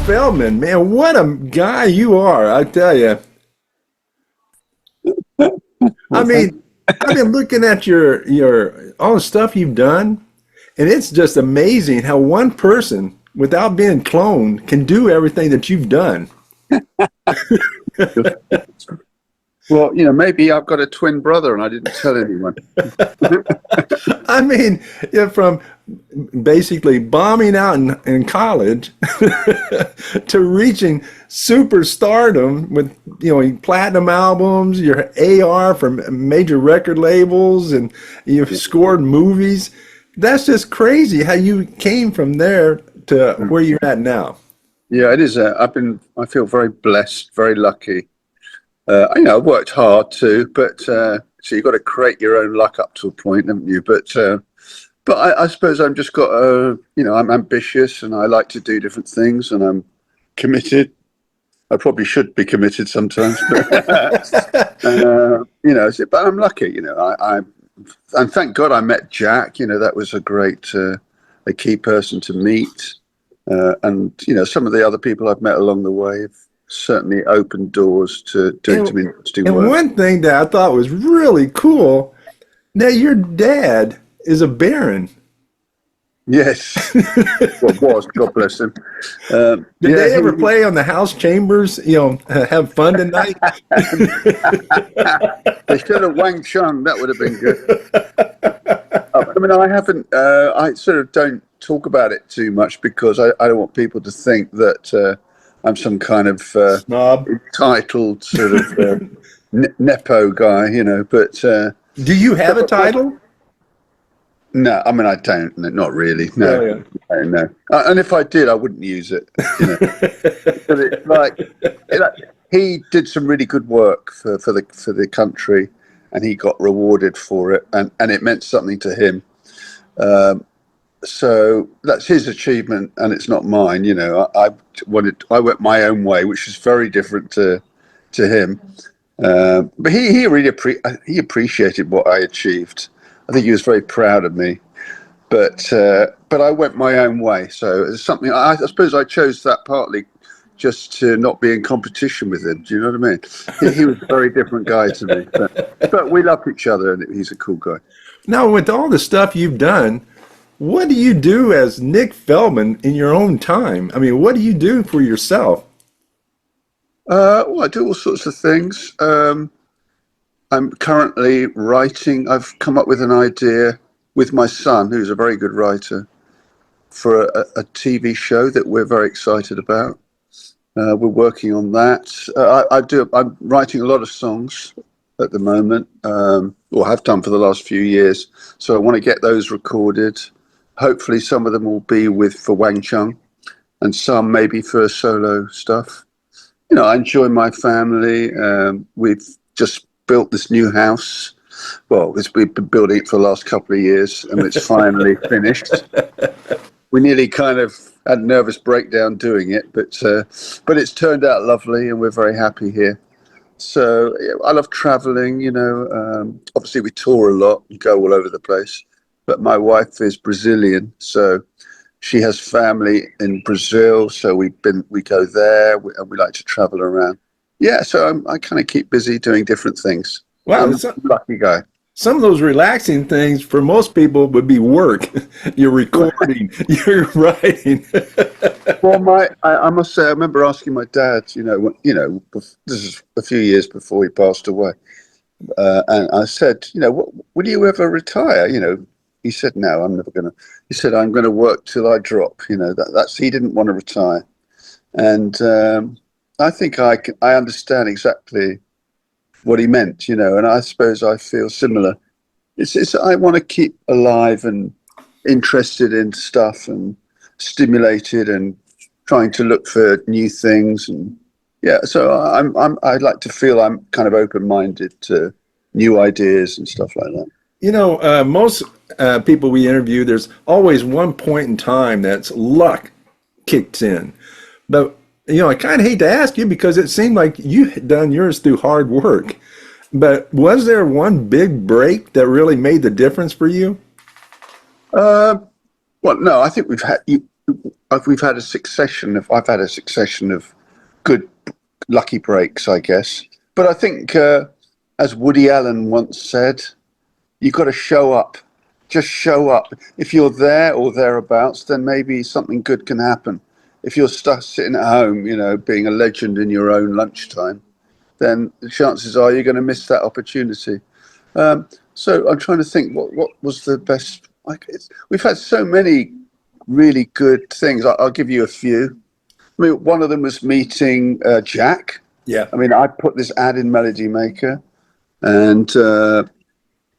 Feldman, man, what a guy you are, I tell you. I Well, thank mean, I've been looking at your all the stuff you've done, and it's just amazing how one person, without being cloned, can do everything that you've done. you. Well, maybe I've got a twin brother and I didn't tell anyone. I mean, yeah, from basically bombing out in college to reaching superstardom with platinum albums, your AR from major record labels, and you've Yeah. scored movies. That's just crazy how you came from there to where you're at now. Yeah, it is. I feel very blessed, very lucky. I worked hard too, but so you've got to create your own luck up to a point, haven't you? But I suppose I'm just got I'm ambitious and I like to do different things and I'm committed. I probably should be committed sometimes, but but I'm lucky. And thank God I met Jack. That was a key person to meet. And some of the other people I've met along the way have certainly opened doors to doing And, some interesting and work. one thing that I thought was really cool, now your dad is a baron. Yes, well, was God bless him. Did Yeah, they ever play on the house chambers? Have fun tonight. they should have Wang Chung. That would have been good. I mean, I haven't. I sort of don't talk about it too much because I don't want people to think that I'm some kind of Snob. entitled sort of nepo guy, But Do you have a title? no, I mean, I don't. Not really. Yeah, No, yeah. no, no. And if I did, I wouldn't use it. But it's like he did some really good work for the country, and he got rewarded for it, and it meant something to him. Um, so that's his achievement, and it's not mine. I went my own way, which is very different to him. But he really he appreciated what I achieved. I think he was very proud of me. But I went my own way. So it's something I suppose I chose that partly just to not be in competition with him. Do you know what I mean? He was a very different guy to me, but we love each other, and he's a cool guy. Now, with all the stuff you've done, what do you do as Nick Feldman in your own time? I mean, what do you do for yourself? Well, I do all sorts of things. I'm currently writing. I've come up with an idea with my son, who's a very good writer, for a TV show that we're very excited about. We're working on that. I'm writing a lot of songs at the moment, or have done for the last few years. So I want to get those recorded. Hopefully, some of them will be for Wang Chung, and some maybe for solo stuff. I enjoy my family. We've just built this new house. Well, we've been building it for the last couple of years, and it's finally finished. We nearly kind of had a nervous breakdown doing it, but it's turned out lovely, and we're very happy here. So yeah, I love traveling. Obviously we tour a lot and go all over the place. But my wife is Brazilian, so she has family in Brazil. So we go there, and we like to travel around. Yeah, so I kind of keep busy doing different things. Wow, I'm a lucky guy. some of those relaxing things for most people would be work. You're recording, you're writing. Well, I must say, I remember asking my dad. This is a few years before he passed away, and I said, will you ever retire? He said, no, I'm never going to. He said, I'm going to work till I drop. That's he didn't want to retire, and I think I understand exactly what he meant. And I suppose I feel similar. It's I want to keep alive and interested in stuff and stimulated and trying to look for new things, and yeah, so I'd like to feel I'm kind of open-minded to new ideas and stuff like that. Most people we interview, there's always one point in time that's luck kicks in. But, I kind of hate to ask you because it seemed like you had done yours through hard work. But was there one big break that really made the difference for you? uh, well, no, I think we've had a succession of, I've had a succession of good, lucky breaks, I guess. But I think, as Woody Allen once said, you've got to show up. Just show up. If you're there or thereabouts, then maybe something good can happen. If you're stuck sitting at home, being a legend in your own lunchtime, then the chances are you're going to miss that opportunity. So I'm trying to think what was the best. We've had so many really good things. I'll give you a few. I mean, one of them was meeting Jack. Yeah. I mean, I put this ad in Melody Maker, and I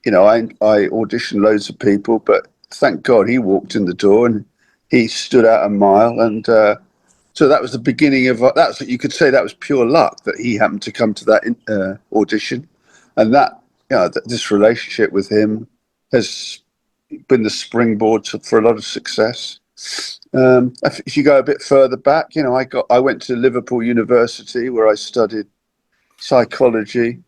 auditioned loads of people, but thank God he walked in the door and he stood out a mile, and so that was the beginning of that's what you could say. That was pure luck that he happened to come to that audition, and that this relationship with him has been the springboard for a lot of success. If you go a bit further back, I went to Liverpool University where I studied psychology,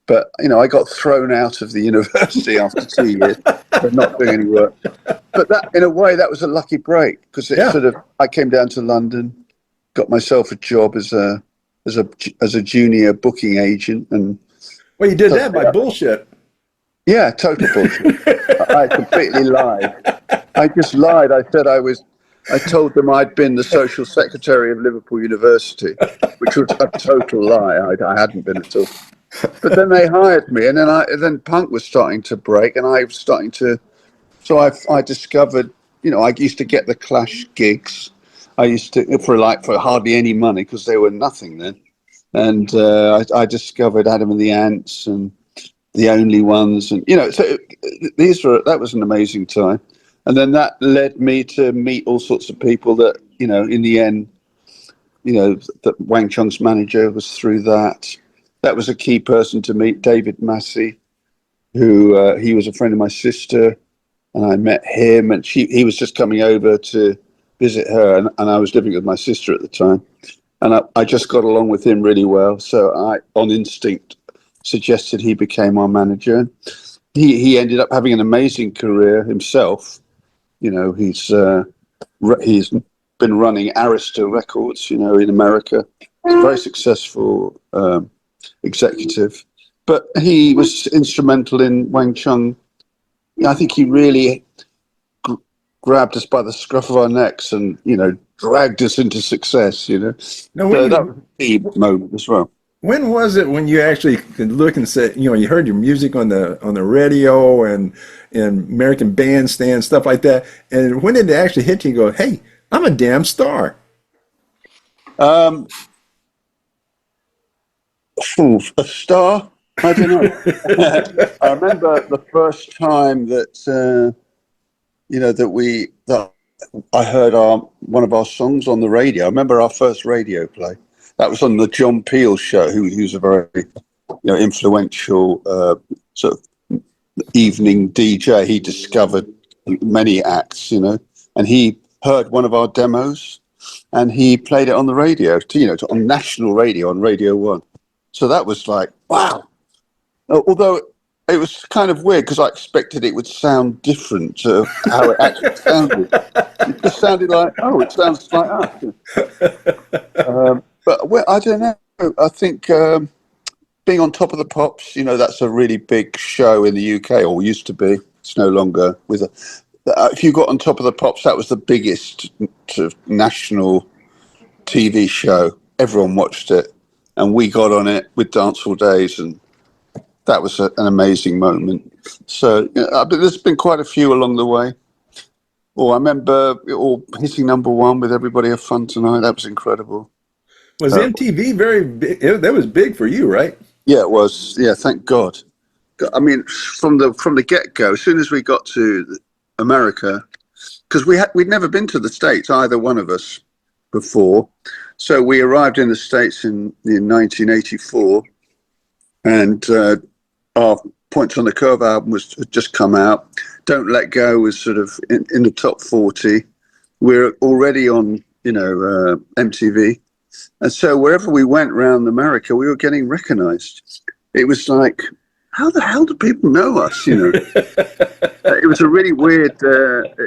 but I got thrown out of the university after 2 years for not doing any work. But that, in a way, that was a lucky break because Yeah. I came down to London, got myself a job as a junior booking agent, and Well, you did that by bullshit. yeah, total bullshit. I completely lied. I just lied. I told them I'd been the social secretary of Liverpool University, which was a total lie. I hadn't been at all. But then they hired me, and then punk was starting to break, and I was starting to. So I discovered, I used to get the Clash gigs. I used to for hardly any money because they were nothing then, and I discovered Adam and the Ants and the Only Ones, and so that was an amazing time, and then that led me to meet all sorts of people that in the end, that Wang Chung's manager was through that. That was a key person to meet, David Massey, who he was a friend of my sister, and I met him, and he was just coming over to visit her, and I was living with my sister at the time, and I just got along with him really well. So I, on instinct, suggested he became our manager. He ended up having an amazing career himself. He's been running Arista Records, in America. He's a very successful executive, but he was instrumental in Wang Chung. I think he really grabbed us by the scruff of our necks and dragged us into success. Now, So that was a key moment as well. when was it when you actually could look and say, you heard your music on the radio and American Bandstand, stuff like that, and when did it actually hit you and go, hey, I'm a damn star? Um, a star? I don't know. I remember the first time that that I heard one of our songs on the radio. I remember our first radio play. That was on the John Peel show, who's a very influential sort of evening DJ. He discovered many acts, and he heard one of our demos, and he played it on the radio, on national radio, on Radio 1. So that was like, wow. Although it was kind of weird because I expected it would sound different to how it actually sounded. It just sounded like, oh, it sounds like us. But I don't know. I think being on Top of the Pops, that's a really big show in the UK, or used to be. It's no longer if you got on Top of the Pops, that was the biggest sort of national TV show. Everyone watched it, and we got on it with Dancehall Days, and that was an amazing moment. So but there's been quite a few along the way. I remember hitting number one with Everybody Have Fun Tonight. That was incredible. Was MTV very big? That was big for you, right? Yeah, it was. Yeah, thank God. I mean, from the get-go, as soon as we got to America, because we'd never been to the States, either one of us, before. So we arrived in the States in 1984, and our Points on the Curve album had just come out. Don't Let Go was sort of in the top 40. We're already on, MTV. And so wherever we went around America, we were getting recognized. It was like, how the hell do people know us? It was a really weird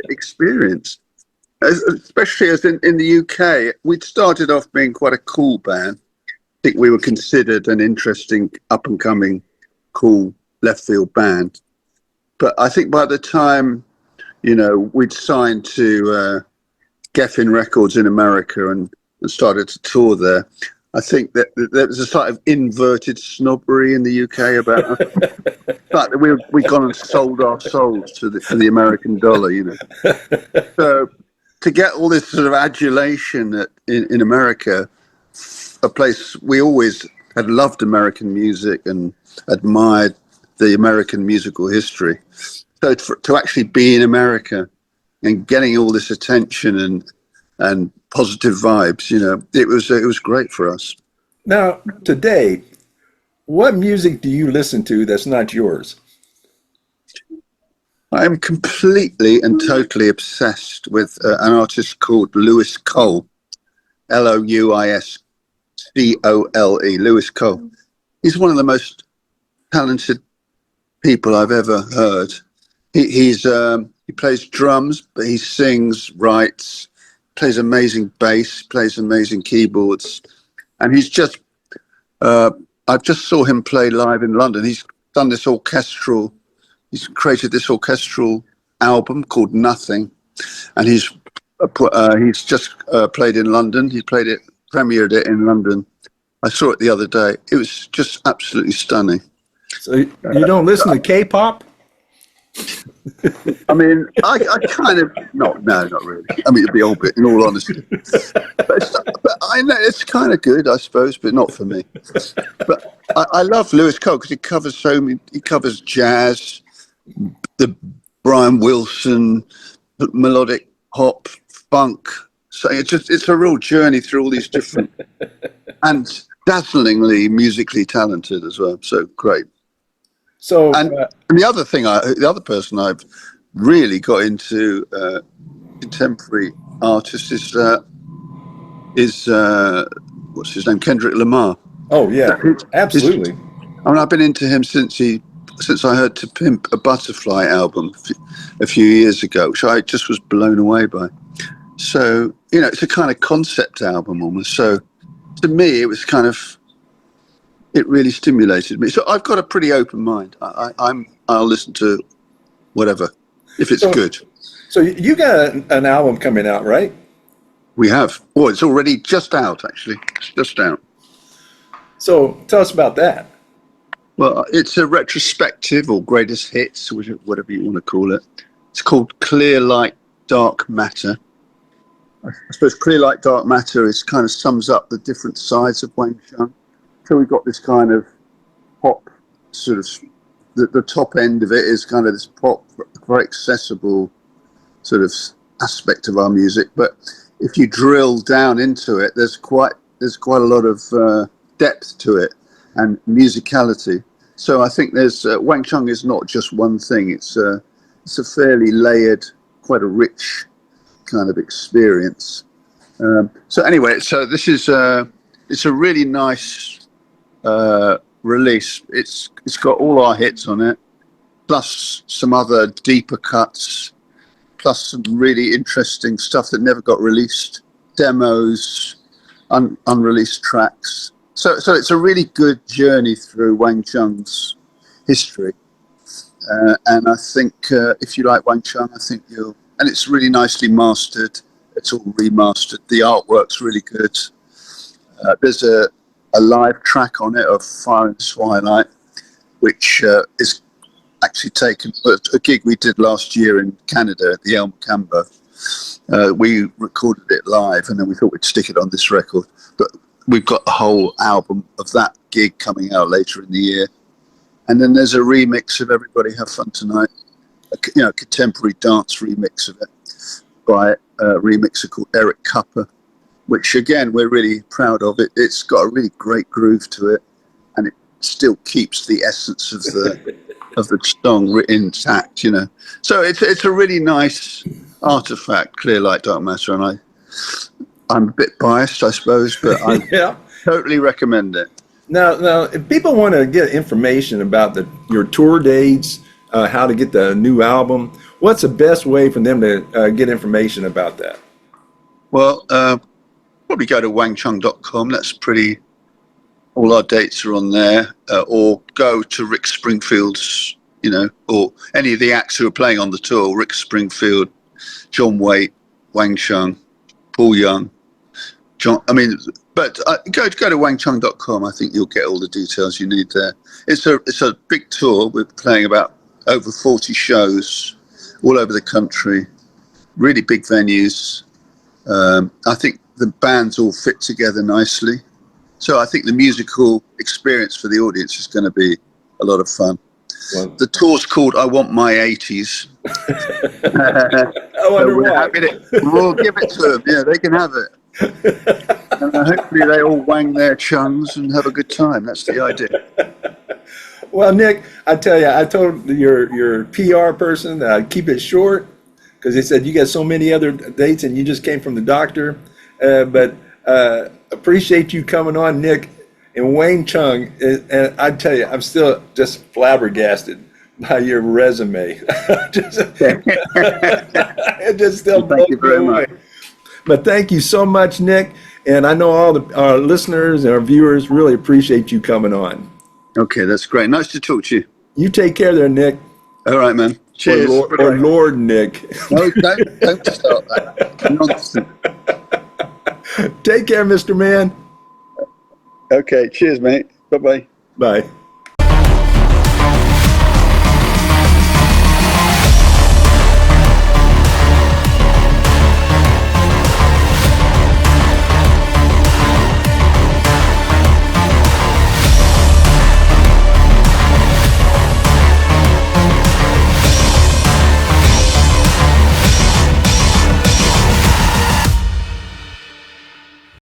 experience. especially as in the UK, we'd started off being quite a cool band. I think we were considered an interesting up and coming cool left field band. But I think by the time, we'd signed to Geffen Records in America and started to tour there, I think that there was a sort of inverted snobbery in the UK about us. The fact that we'd gone and sold our souls for the American dollar. So to get all this sort of adulation in America, a place we always had loved American music and admired the American musical history. So to actually be in America and getting all this attention and positive vibes, it was great for us. Now, today, what music do you listen to that's not yours? I am completely and totally obsessed with an artist called Lewis Cole, Louiscole, Lewis Cole. He's one of the most talented people I've ever heard. He plays drums, but he sings, writes, plays amazing bass, plays amazing keyboards, and I just saw him play live in London. He's done this orchestral. He's created this orchestral album called Nothing, and he's just played in London. He premiered it in London. I saw it the other day. It was just absolutely stunning. So you don't listen to K-pop? I mean, I kind of not really. I mean, it'd be all bit, in all honesty. But I know it's kind of good, I suppose, but not for me. But I love Lewis Cole because he covers so many. He covers jazz, the Brian Wilson, melodic pop, funk. So it's a real journey through all these different and dazzlingly musically talented as well. So great. So and the other person I've really got into contemporary artists is what's his name, Kendrick Lamar. Oh yeah, absolutely. I mean, I've been into him since I heard "To Pimp a Butterfly" album a few years ago, which I just was blown away by. So it's a kind of concept album almost. So to me, it really stimulated me. So I've got a pretty open mind. I'll listen to whatever if it's good. So you got an album coming out, right? We have. Oh, it's already just out. Actually, it's just out. So tell us about that. Well, it's a retrospective or greatest hits, whatever you want to call it. It's called Clear Light, Dark Matter. I suppose Clear Light, Dark Matter kind of sums up the different sides of Wang Chung. So we've got this kind of pop sort of, the top end of it is kind of this pop, very accessible sort of aspect of our music. But if you drill down into it, there's quite a lot of depth to it and musicality. So I think Wang Chung is not just one thing. It's a fairly layered, quite a rich kind of experience. So anyway, so this is it's a really nice release. It's got all our hits on it, plus some other deeper cuts, plus some really interesting stuff that never got released, demos, unreleased tracks. So it's a really good journey through Wang Chung's history, and I think if you like Wang Chung, I think you'll. And it's really nicely mastered. It's all remastered. The artwork's really good. There's a live track on it of Fire and Twilight, which is actually taken a gig we did last year in Canada at the Elm Camber. We recorded it live, and then we thought we'd stick it on this record. But we've got the whole album of that gig coming out later in the year. And then there's a remix of Everybody Have Fun Tonight, a contemporary dance remix of it by a remixer called Eric Cupper, which again we're really proud of. It's got a really great groove to it, and it still keeps the essence of the song intact. So it's a really nice artifact, Clear Light, Dark Matter, and I'm a bit biased, I suppose, but I Yeah. totally recommend it. Now, if people want to get information about your tour dates, how to get the new album, what's the best way for them to get information about that? Well, probably go to wangchung.com. That's pretty. All our dates are on there. Or go to Rick Springfield's, or any of the acts who are playing on the tour. Rick Springfield, John Waite, Wang Chung, Paul Young, John. I mean, but go to wangchung.com. I think you'll get all the details you need there. It's a big tour. We're playing about over 40 shows all over the country. Really big venues. I think the bands all fit together nicely. So I think the musical experience for the audience is going to be a lot of fun. Well, The tour's called I Want My 80s. I wonder So we're why. happy we'll give it to them. Yeah, they can have it. And hopefully they all wang their chungs and have a good time. That's the idea. Well, Nick, I tell you, I told your PR person that I'd keep it short because they said you got so many other dates and you just came from the doctor. But appreciate you coming on, Nick. And Wang Chung, and I tell you, I'm still just flabbergasted by your resume. It just still blows Thank you me very away. much. But thank you so much, Nick. And I know our listeners and our viewers really appreciate you coming on. Okay, that's great. Nice to talk to you. You take care there, Nick. All right, man. Or Cheers. Lord, or Lord Nick. No, don't start that. Nonsense. Take care, Mr. Man. Okay, cheers, mate. Bye-bye. Bye.